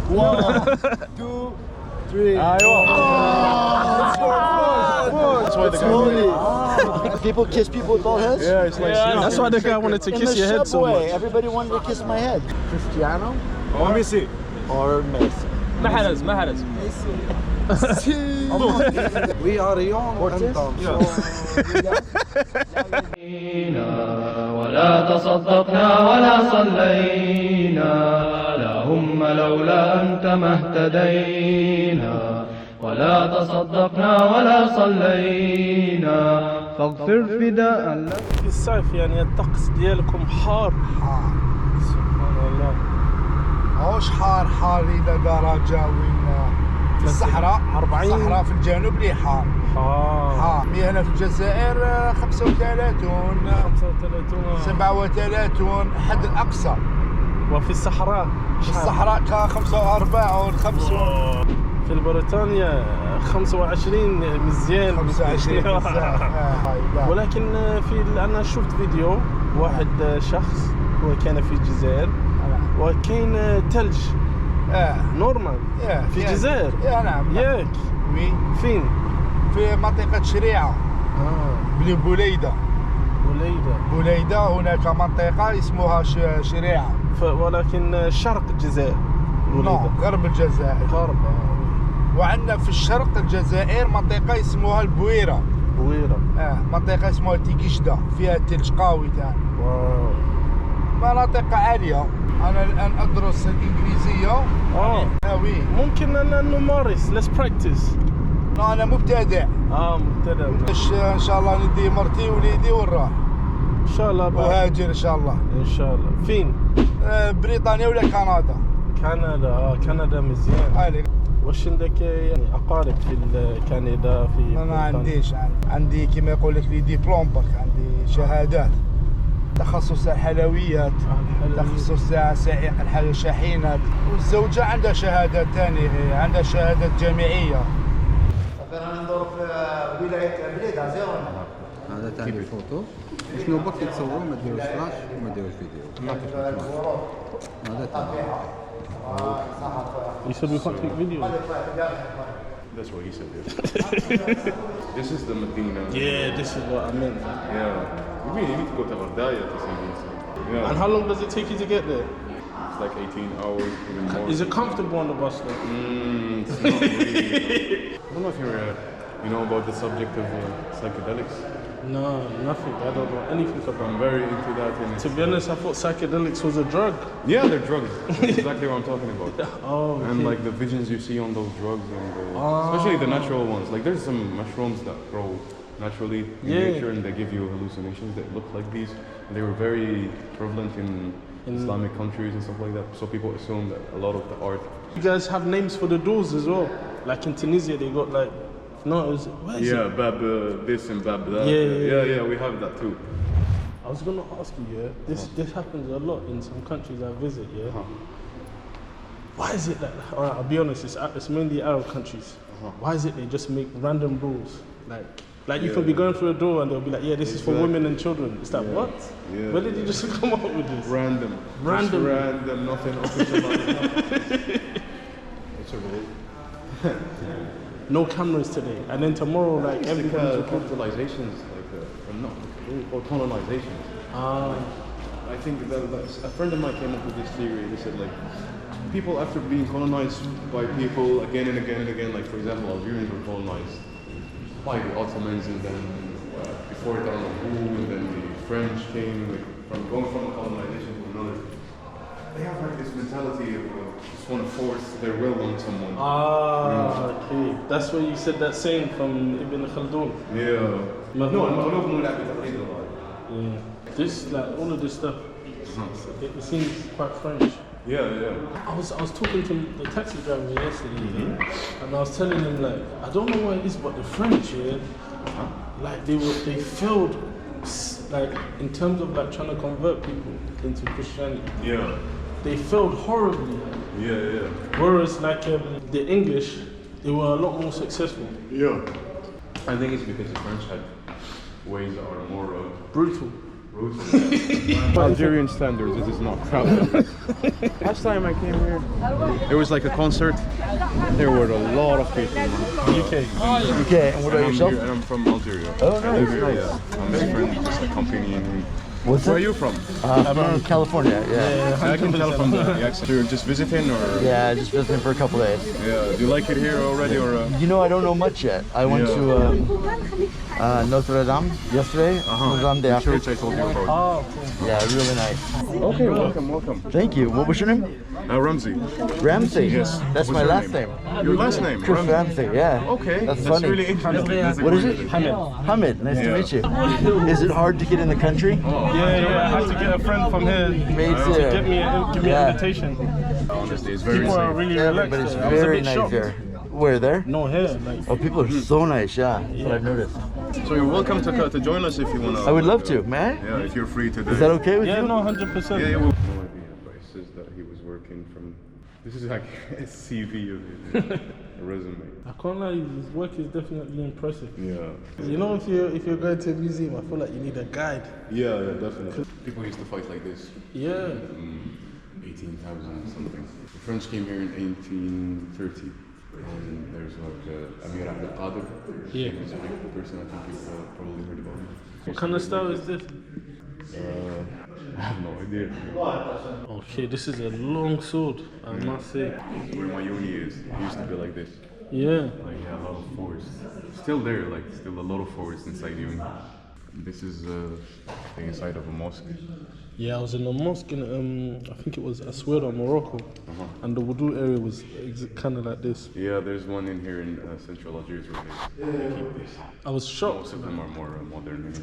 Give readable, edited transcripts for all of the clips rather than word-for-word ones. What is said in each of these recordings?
1, 2, 3. That's why the guy. People kiss people with bald heads? Yeah, it's like. That's why the guy wanted to kiss your head so much. Everybody wanted to kiss my head. Cristiano Oh, Messi. or Messi? ما حدث We are young and dumb. ولا تصدقنا ولا صلينا اللهم لولا أنت ما اهتدينا ولا تصدقنا ولا صلينا فاغفر فداء لك. في الصيف يعني الطقس ديالكم حار. سبحان الله. هوش حار إلى درجة وين في الصحراء 40 الصحراء في الجنوب اللي حار هنا في الجزائر 35 37 حد الأقصى. وفي الصحراء في الصحراء 45 50. في بريطانيا 25 مزيان 25 ولكن أنا شفت فيديو واحد شخص هو كان في الجزائر وكاين ثلج نورمال في الجزائر. نعم ياك وي فين؟ في منطقة شريعة بوليدة هناك منطقة اسمها شريعة ولكن شرق الجزائر. غرب الجزائر. غرب. وعندنا في الشرق الجزائر منطقة اسمها البويرة. منطقة اسمها تيكيشدا فيها الثلج قوي تاع. مناطق عالية. أنا الآن أدرس الإنجليزية. وي. ممكن أن نمارس. Let's practice. أنا مبتدئ. مبتدئ. إن شاء الله ندي مرتي وليدي ونروح. إن شاء الله. وهاجر إن شاء الله. إن شاء الله. فين؟ بريطانيا ولا كندا؟ كندا مزيان. واش عندك يعني أقارب في كندا في ما عنديش. عندي كما يقول لك لي ديبلوم برك. عندي شهادات. تخصص الحلويات. تخصص سائق الشاحنات. والزوجة عندها شهادات ثانية. عندها شهادات جامعية. أنا ندور في ولاية بليدة زيرو. هذا تاع الفوتو شنو برك تصوروا ما ديروش فلاش وما ديروش فيديو. هذا تاع You said we can't take video. That's what he said. This is the Medina. Yeah, this is what I meant. Yeah. You need to go to Ardaya to see this. Yeah. And how long does it take you to get there? It's like 18 hours, even more. Is it comfortable on the bus though? It's not really. I don't know if you know about the subject of psychedelics. No, nothing. I don't know anything about it. I'm very into that. And to be honest, I thought psychedelics was a drug. Yeah, they're drugs. That's exactly what I'm talking about. Okay. And like the visions you see on those drugs, and especially the natural ones. Like there's some mushrooms that grow naturally in nature, and they give you hallucinations that look like these. And they were very prevalent in Islamic countries and stuff like that. So people assume that a lot of the art. You guys have names for the doors as well. Like in Tunisia, they got like. No, Bab this and Bab that. Yeah, we have that too. I was gonna ask you, this happens a lot in some countries I visit, Why is it that? Alright, I'll be honest, it's mainly Arab countries. Why is it they just make random rules? Like you can be going through a door and they'll be like, this is for women and children. It's like, what? Yeah. Where did you just come up with this? Random, nothing official. It's a rule. No cameras today, and then tomorrow, like everybody's colonizations, or colonizations. I think that a friend of mine came up with this theory. He said like people after being colonized by people again and again and again, like for example, Algerians were colonized by the Ottomans, and then before it, I don't know who, and then the French came, like from going from a colonization to another. They have like this mentality of just want to force their will on someone. Okay. That's where you said that saying from Ibn Khaldun. Yeah. This, like, all of this stuff, it seems quite French. Yeah. I was talking to the taxi driver yesterday, and I was telling him like, I don't know what it is, but the French here, like they failed, like in terms of like trying to convert people into Christianity. Yeah. They failed horribly. Yeah. Whereas like the English, they were a lot more successful. Yeah. I think it's because the French had ways that are more brutal. Algerian standards, this is not crowded. Last time I came here, there was like a concert. There were a lot of people. UK. UK, and what about yourself? And I'm from Algeria. Oh, I live nice. here, yeah. I'm his friend, just accompanying him. What's Where are it? you from? From California, yeah. I can tell from the accent. You're just visiting, or Yeah, just visiting for a couple days. yeah? Do you like it here already, or? You know, I don't know much yet. I went Yeah. to Notre Dame yesterday. Notre Dame day The after. church I told you about. Oh, cool. Yeah, really nice. Okay, welcome. Thank you. What was your name? Ramsey. Ramsey. Yes. That's What's my your last name. Your last name? Chris Ramsey. Yeah. Okay, That's that's funny. really interesting. What is it? Hamid. Hamid. Nice to Yeah. meet you. Is it hard to get in the country? Yeah, I had to get a friend from here Me to too. give me an Yeah. invitation. Honestly, it's very People are safe. really relaxed. Everybody's there. I was a very bit nice shocked. there. Where there? No hair, like. Oh, people are so nice. Yeah, that's what I've noticed. So you're welcome to join us if you wanna. I would love to. May I? Yeah, if you're free today. Is that okay with Yeah, you? no, 100%. Yeah, no idea, but it says that he was working from. This is like a CV of his, a resume. I can't lie, his work is definitely impressive. Yeah. You know, if you're going to a museum, I feel like you need a guide. Yeah, definitely. People used to fight like this. Yeah. 18,000 something. The French came here in 1830, and there's like Amir Abdel Qadir. Yeah. He's a big person. I think you've probably heard about him. What kind of style is this? I have no idea. Okay, this is a long sword, I must say. This is where my uni is. It used to be like this. Yeah. Like yeah, a lot of forest. Still there, like still a lot of forest inside uni. This is the inside of a mosque. Yeah, I was in a mosque in, I think it was Aswera, Morocco, and the wudu area was kind of like this. Yeah, there's one in here in central Algiers where they keep this. I was shocked. Most of them are more modern.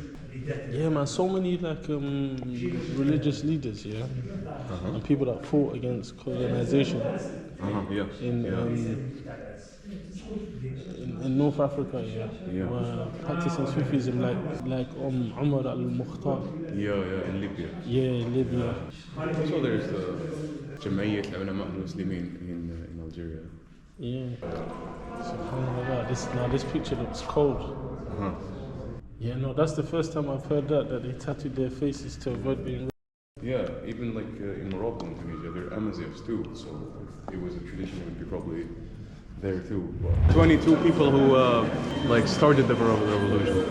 Yeah, man, so many like religious leaders, yeah, and people that fought against colonization Yeah. in North Africa, yeah, Yeah. were practicing Sufism like Umar al-Mukhtar, Yeah, in Libya. yeah, Libya. Also, there's the Jamaiyat Ulama al-Muslimin in Algeria. Yeah. SubhanAllah. This picture looks cold. Yeah, no, that's the first time I've heard that they tattooed their faces to avoid being. Yeah, even like in Morocco and Tunisia, there are Amazighs too. So if it was a tradition, it would be probably there too. 22 people who like started the revolution.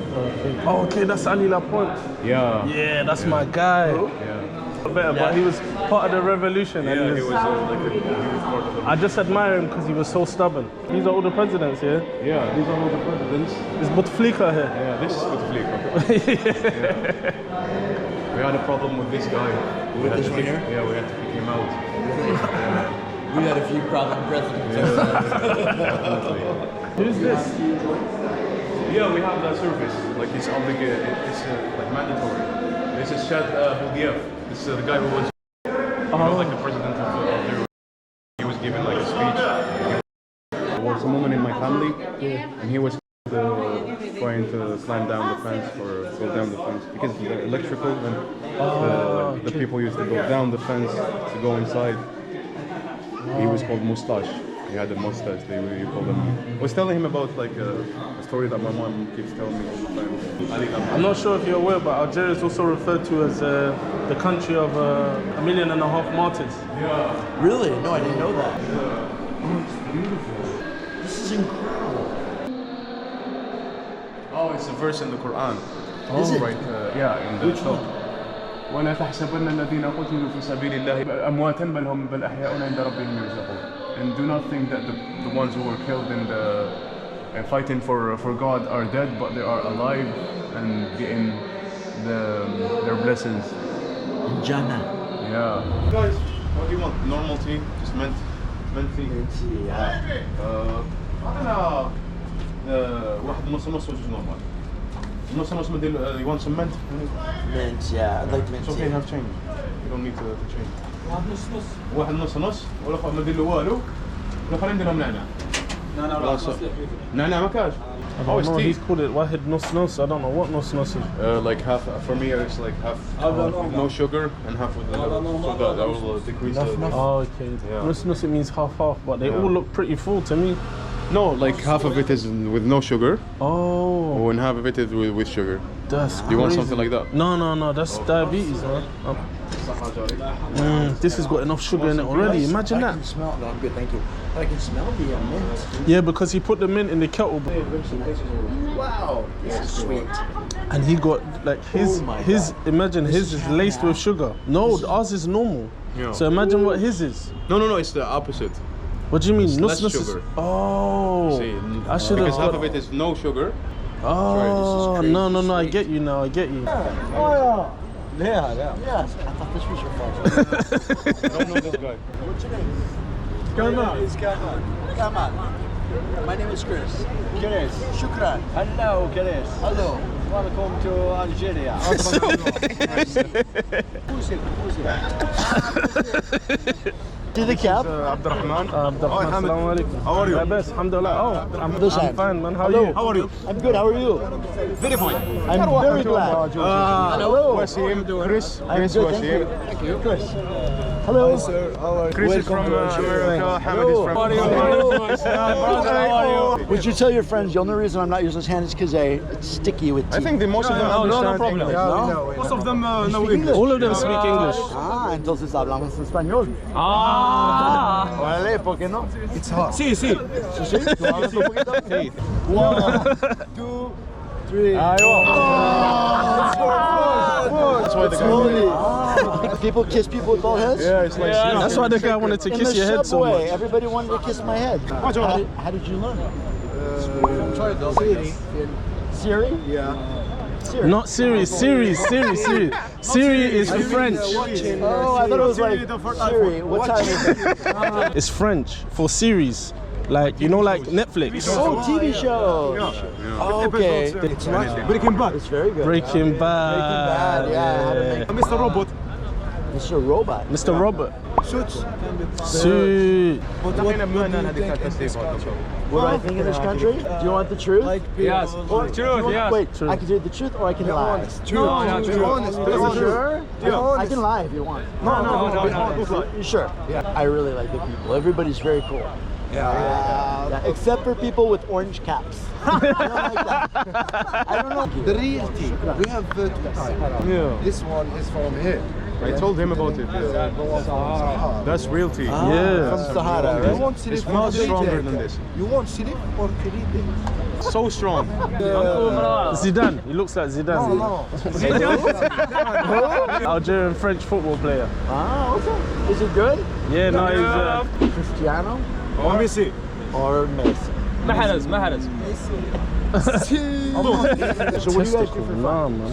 Okay, that's Ali Lapointe. Yeah. Yeah, that's my guy. Yeah. But he was part of the revolution. And Yeah, he was part of the. I just admire him because he was so stubborn. These are all the presidents here. Yeah, these are all the presidents. There's Bouteflika here. Yeah, this is Bouteflika. Yeah. We had a problem with this guy. With this one here? Yeah, we had to kick him out. We had a few problem presidents. Who's this? Yeah, we have that service. Like it's obligated. It's like mandatory. This is Shad Boudiaf. This is the guy who was, like the president of the. He was given like a speech. There was a woman in my family, and he was trying to climb down the fence or go down the fence because the electrical and the people used to go down the fence to go inside. He was called Mustache. He had a mustache. They really called him. I was telling him about like a story that my mom keeps telling me all the time. I'm not sure if you're aware, but Algeria is also referred to as the country of 1.5 million martyrs. Yeah. Really? No, I didn't know that. Oh, it's beautiful. This is incredible. Oh, it's a verse in the Quran. Is it? Right, yeah, in the top. ولا تحسبن الذين قتلوا في سبيل الله أمواتا بل أحياء عند ربهم يرزقون. And do not think that the ones who were killed in the fighting for God are dead, but they are alive and getting their blessings. In Jannah. Yeah. Guys, what do you want? Normal tea? Just mint tea? أنا واحد نص وجوز normal. نص مدير. You want some mint? Mint, yeah. I'd like mint It's okay, tea. have change. You don't need to change. واحد نص ولا ما ندير له والو. ولا خلينا ندير لهم نعناع. نعناع ما كاش. Oh, it's No, tea. he's called it Wahid Nus Nus. I don't know what Nus Nus is. Like half, for me it's like half with no sugar and half with so that will decrease the... Oh, okay. Yeah. Nus Nus, it means half, but they Yeah. all look pretty full to me. No, like half of it is with no sugar Oh. and half of it is with sugar. That's Do you want crazy. something like that? No, that's diabetes, man. This has got enough sugar in it already. Imagine that. Smell. No, I'm good, thank you. But I can smell the mint. Yeah, because he put the mint in the kettle, Wow, this is sweet. and he got like his Oh my his. God. Imagine his is laced with sugar. No, ours is normal. Yeah. So imagine what his is. No, it's the opposite. What do you mean? It's less Nuss is- sugar. Oh, See, I should have. because half of it is no sugar. Oh, crazy. no, I get you now. I get you. Yeah. Yes, I thought this was your fault. I don't know this guy. What's your name? Kamal. My name is Chris. Chris. Shukran. Hello, Chris. Hello. Welcome to Algeria. Who's it? See the cap? Abdurrahman. Assalamu alaikum. How are you? Best, alhamdulillah. Oh, I'm Listen. fine, man. How are Hello. you? How are you? I'm good. How are you? Very fine. I'm very glad. Hello. Wasim, Chris. I'm Chris good. Thank you. Wasim. Thank you. Chris. Hello. Chris is from America. Hamid is from. Would you tell your friends the only reason I'm not using this hand is because it's sticky with tea? I think most of them understand English. No? Most of them know English. All of them speak English. Ah, entonces hablamos español. Órale, ¿por qué no? It's hot. Sí. ¿Sí? ¿Tú hablas un poquito? 1, 2, 3. That's why the guy. People kiss people with bald heads? Yeah, it's like. That's why the guy wanted to In kiss the your head so subway, much. everybody wanted to kiss my head. How did you learn? Siri? Yeah. Siri. Not Siri. Siri is French. Oh, I thought it was like Siri. What time is it? It's French for series. Like, you know, like Netflix. Oh, TV show. Oh, okay. It's Breaking Bad. It's very good. Breaking Bad. Breaking Bad, yeah. How to make Mr. Robot. Mr. Robot. Mr. Robert. Suits. Suit. What do I think in this country? Do you want the truth? Yes. Wait, I can do the truth or I can lie. True. Sure? I can lie if you want. No. You sure? Yeah. I really like the people. Everybody's very cool. Yeah. Except for people with orange caps. I don't like that. I don't know. The real tea. We have two types. Yeah. This one is from here. I told him about it. That's real tea. Yeah. From Sahara, You right? want slip It's much stronger than this. You want slip or kirite? So strong. Zidane. He looks like Zidane. Algerian French football player. Ah, okay. Is it good? Yeah, no, he's. Cristiano Oh, Messi. or Messi? ما حدث So what do you guys do for fun? Nah, man.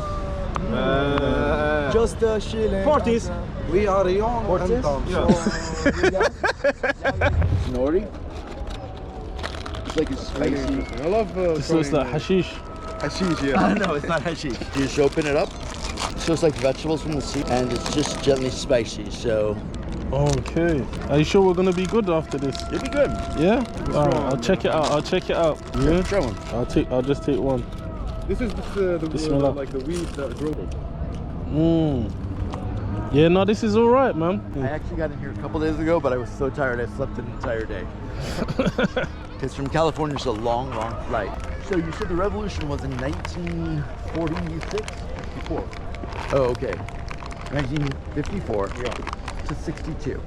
Just chilling. 40s. We are young and dumb. Nori? It's like it's spicy. I love. This looks like hashish. hashish. Yeah. No, it's not hashish. You just open it up. So it's like vegetables from the sea, and it's just gently spicy. So Okay. Are you sure we're gonna be good after this? it'll be good. Yeah. Alright, I'll check it out. Yeah. Try one. I'll just take one. This is the Bismillah. like the weed that grows. Yeah, no, this is all right, man. I actually got in here a couple days ago, but I was so tired I slept an entire day. Because from California it's a long, long flight. So you said the revolution was in 1946? 54. Oh, okay. 1954 to 62.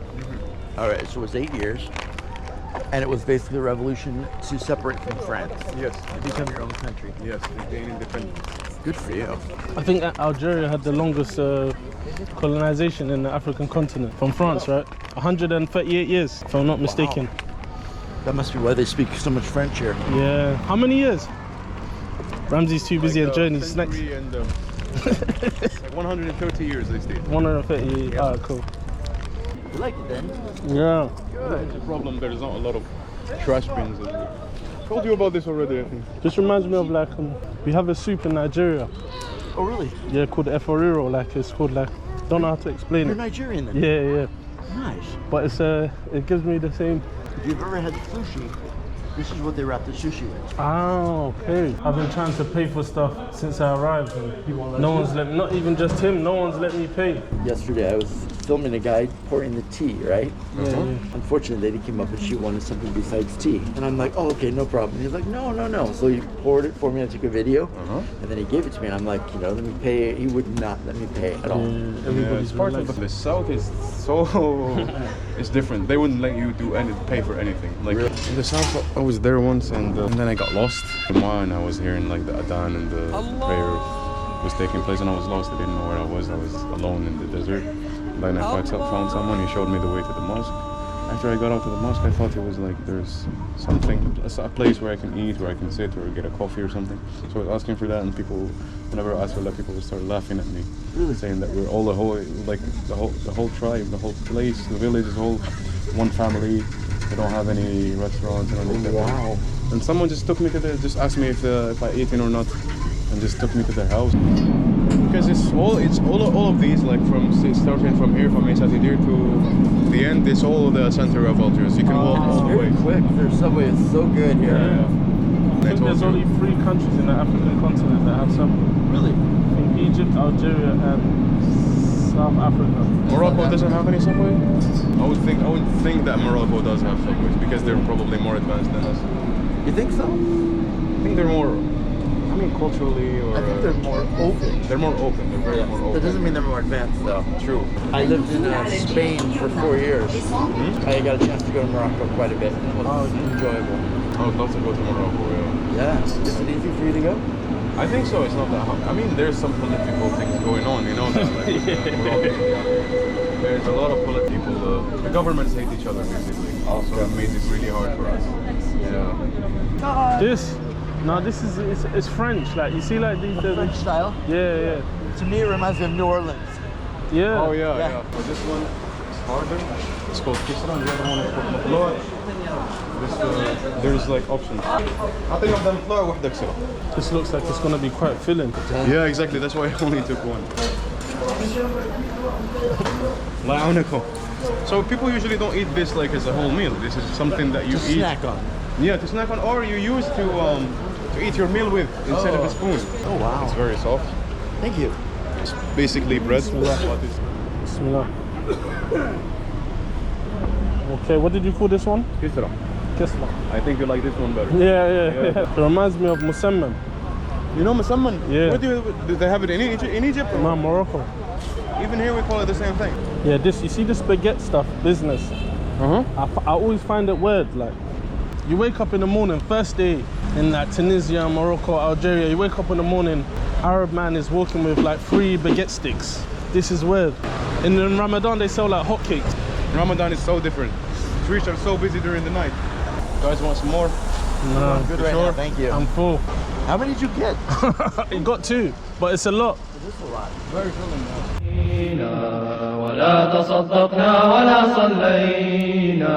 All right, so it was 8 years. And it was basically a revolution to separate from France. Yes. To become your own country. Yes. They gain independence. Good for you. I think that Algeria had the longest colonization in the African continent from France, right? 138 years, if I'm not mistaken. That must be why they speak so much French here. Yeah. How many years? Ramsey's too busy and Journey's next. Century and like 130 years they stayed. 138. Alright, cool. You like it then? Yeah. The problem there's not a lot of trash bins. Told you about this already, I think. Just reminds me of like we have a soup in Nigeria. Oh, really? Yeah, called eforiro. Like it's called like don't know how to explain You're it. Nigerian then? Yeah. Nice. But it's it gives me the same. If you've ever had sushi, this is what they wrap the sushi with. Ah, okay. I've been trying to pay for stuff since I arrived, and no one's let me. Not even just him. No one's let me pay. Yesterday I was filming a guy pouring the tea, right? Yeah. Unfortunately, lady came up and she wanted something besides tea. And I'm like, oh, okay, no problem. He's like, no. So he poured it for me. I took a video, and then he gave it to me. And I'm like, let me pay. He would not let me pay at all. Everybody's part of the South is so it's different. They wouldn't let you pay for anything. Like in the South, I was there once, and then I got lost. And I was hearing like the adhan and the prayer was taking place, and I was lost. I didn't know where I was. I was alone in the desert. Then I found someone. He showed me the way to the mosque. After I got out to the mosque, I thought it was like there's something, a place where I can eat, where I can sit, or get a coffee or something. So I was asking for that, and people, whenever I asked for that, people would start laughing at me, saying that we're all the whole tribe, the whole place, the village is all one family. They don't have any restaurants and anything. Wow! And someone just took me to just asked me if I ate in or not, and just took me to their house. Because it's all of these, like starting from here, from Esatidir to the end, it's all the center of Algiers. You can walk all the way. Quick. Their subway is so good here. I think there's only 3 countries in the African continent that have subway. Really? I think Egypt, Algeria, and South Africa. Morocco doesn't have any subway? I would think that Morocco does have subways because they're probably more advanced than us. You think so? I think they're more. I mean, culturally, or I think they're more open. They're more open. They're very more open. That doesn't mean they're more advanced, though. True. I lived in Spain for 4 years. I got a chance to go to Morocco quite a bit. It was enjoyable. I would love to go to Morocco. Yeah. Is it easy for you to go? I think so. It's not that hard. I mean, there's some political things going on, that, like, Morocco. There's a lot of political. The governments hate each other, basically. Also, it made it really hard for us. Yeah. This is it's French. Like you see, like these French style? Yeah. To me, it reminds me of New Orleans. Yeah. Oh yeah. So this one is harder. It's called Kisra. The other one is called Mafloa. There's like options. أعطيني واحدة مفلوع وواحدة كسرة. This looks like it's gonna be quite filling. Yeah, exactly. That's why I only took one. الله يعاونكم. So people usually don't eat this like as a whole meal. This is something that you eat. Snack on. Yeah, to snack on, or you use to eat your meal with instead of a spoon. Oh wow. It's very soft. Thank you. It's basically bread. Bismillah. Okay, what did you call this one? Kisra. Kisra. I think you like this one better. Yeah. It reminds me of musamman. You know musamman? Yeah. Where do they have it in Egypt? Or? No, Morocco. Even here we call it the same thing. Yeah, you see this baguette stuff, business. I always find it weird, like, you wake up in the morning, first day in like Tunisia, Morocco, Algeria, you wake up in the morning, Arab man is walking with like 3 baguette sticks. This is weird. And in Ramadan they sell like hotcakes. Ramadan is so different. Streets are so busy during the night. You guys want some more? No, Good right now, thank you. I'm full. How many did you get? You got 2, but it's a lot. This is a lot. Very filling now. ولا تصدقنا ولا صلينا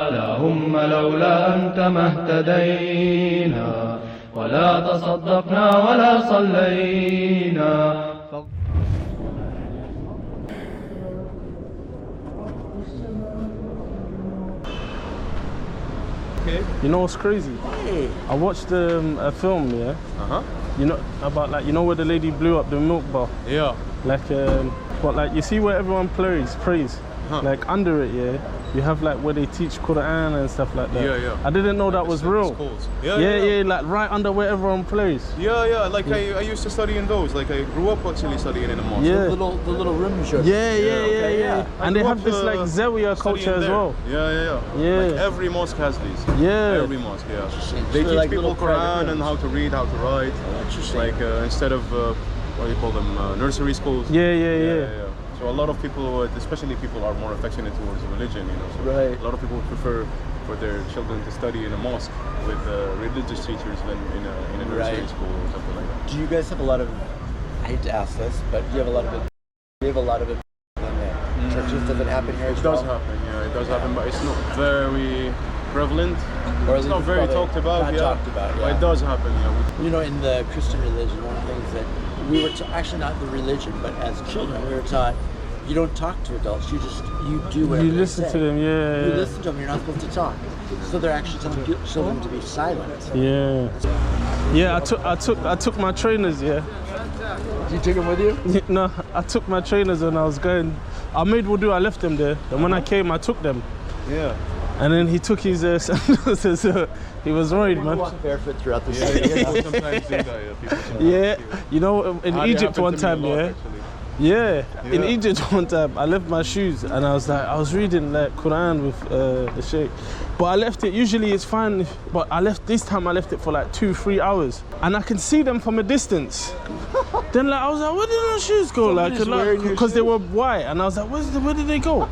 اللهم لولا أنت ما اهتدينا ولا تصدقنا ولا صلينا. You know what's crazy? Hey. I watched a film, yeah? You know, about like, you know where the lady blew up the milk bar? Yeah. Like, but like, you see where everyone prays? Like under it, yeah? You have like where they teach Quran and stuff like that. Yeah. I didn't know that was real. Yeah, like right under where everyone plays. Yeah. Like I used to study in those. Like I grew up actually studying in a mosque. Yeah. The little room you showed. Yeah. And they have this like Zawiya culture as well. Yeah. Like every mosque has these. Yeah. Every mosque, yeah. They teach like people little Quran and how to read, how to write. Like instead of what do you call them, nursery schools. Yeah. So a lot of people, especially people, are more affectionate towards religion. You know. So Right. A lot of people prefer for their children to study in a mosque with religious teachers than in a nursery school or something like that. Do you guys have a lot of? I hate to ask this, but do you have a lot of it? Do you have a lot of it in the churches? Does it happen here? It does happen, yeah. It does happen, but it's not very prevalent. Or It's not very talked about. Talked about, But it does happen, yeah. You know, in the Christian religion, one of the things that we were actually not the religion, but as children, we were taught you don't talk to adults. You do whatever You they listen say. to them, yeah. You listen to them. You're not supposed to talk. So they're actually telling children to be silent. Yeah, I took my trainers, yeah. You took them with you? No, I took my trainers when I was going I made wudu, I left them there. And when I came, I took them. Yeah. And then he took his sandals, so he was worried, man. Walk barefoot throughout the city. People sometimes do that, yeah. People sometimes Yeah, do. you know, in It Egypt happened one to me time, a lot, yeah. actually. Yeah, in Yeah. Egypt one time, I left my shoes and I was reading like Quran with the sheikh. But I left it, usually it's fine, but this time I left it for like 2-3 hours. And I can see them from a distance. Then like, I was like, where did my shoes go? Somebody's wearing your Because they were white. And I was like, where did they go?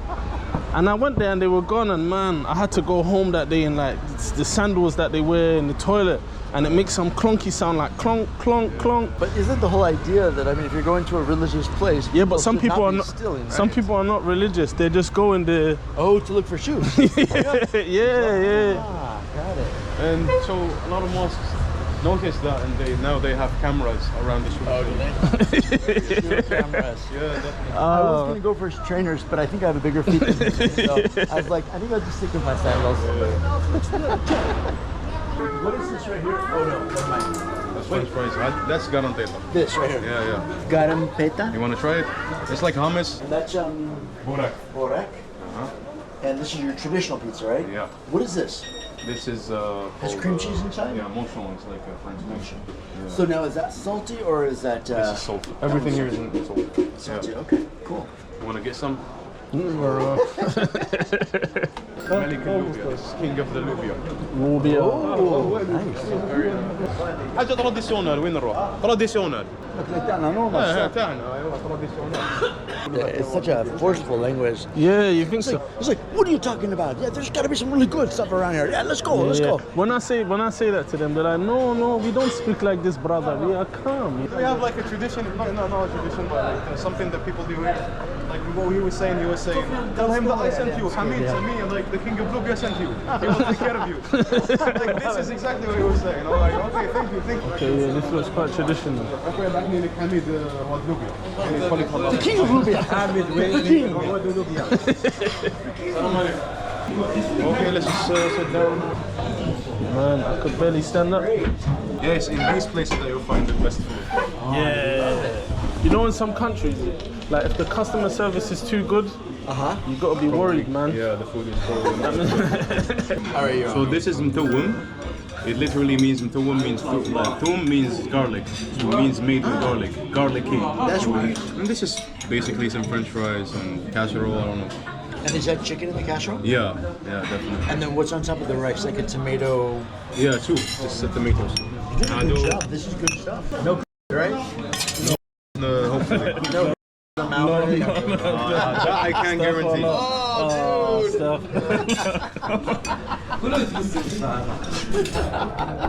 And I went there and they were gone, and man, I had to go home that day in like the sandals that they wear in the toilet. And it makes some clunky sound like clonk, clonk, clonk. But isn't the whole idea that, I mean, if you're going to a religious place, Yeah, but some should people are be not. stealing, right? Some people are not religious. They just go in the. Oh, to look for shoes. yeah. Ah, got it. And so a lot of mosques notice that, and now they have cameras around the shoes. Oh, do they? Cameras. Yeah, definitely. I was gonna go for trainers, but I think I have a bigger feet than you, so I was like, I think I'll just stick with my sandals. What is this right here? Oh no, never mind. That's French fries. That's garanteta. This right here. Yeah, yeah. Garam peta. You want to try it? It's like hummus. And that's Burak. borek. And this is your traditional pizza, right? Yeah. What is this? This is Has called, cream cheese inside? Yeah, mochon. It's like a French dish. Yeah. So now is that salty or is that This is salt. Everything here is in salt. salty? Yeah. Okay, cool. You want to get some? Malik Lubia. This is king of the Lubia. Oh, nice. حاجة تراديسيونال وين نروح؟ تراديسيونال. تاعنا ايوه تراديسيونال. It's such a forceful language. Yeah, you think so? It's like, what are you talking about? Yeah, there's got to be some really good stuff around here. Yeah, let's go, let's Yeah. go. When I say that to them, they're like, no, we don't speak like this, brother. We are calm. We have like a tradition, not a tradition, but like something that people do here. Like what he was saying, tell him that I sent you. Hamid sent me, and like the king of Lubia sent you. He will take care of you. Like this is exactly what he was saying. I'm like, okay, thank you. Okay, yeah, this looks quite traditional. Hamid هو Lubia. The king of Rubia. Okay, let's just sit down. Man, I could barely stand up. Yes, in these places that you'll find the best food. Yeah. You know, in some countries, like if the customer service is too good, you gotta be worried, man. Yeah, the food is horrible. All right, So this is mtawum. It literally means mtawum means toum means garlic. So it means made with garlic, garlicky. That's weird. And this is basically some French fries and casserole. I don't know. And is that chicken in the casserole? Yeah, definitely. And then what's on top of the rice? Like a tomato. Yeah, too. Just the tomatoes. Good stuff. This is good stuff. No, right? No, hopefully. No. That I can't guarantee. Stuff.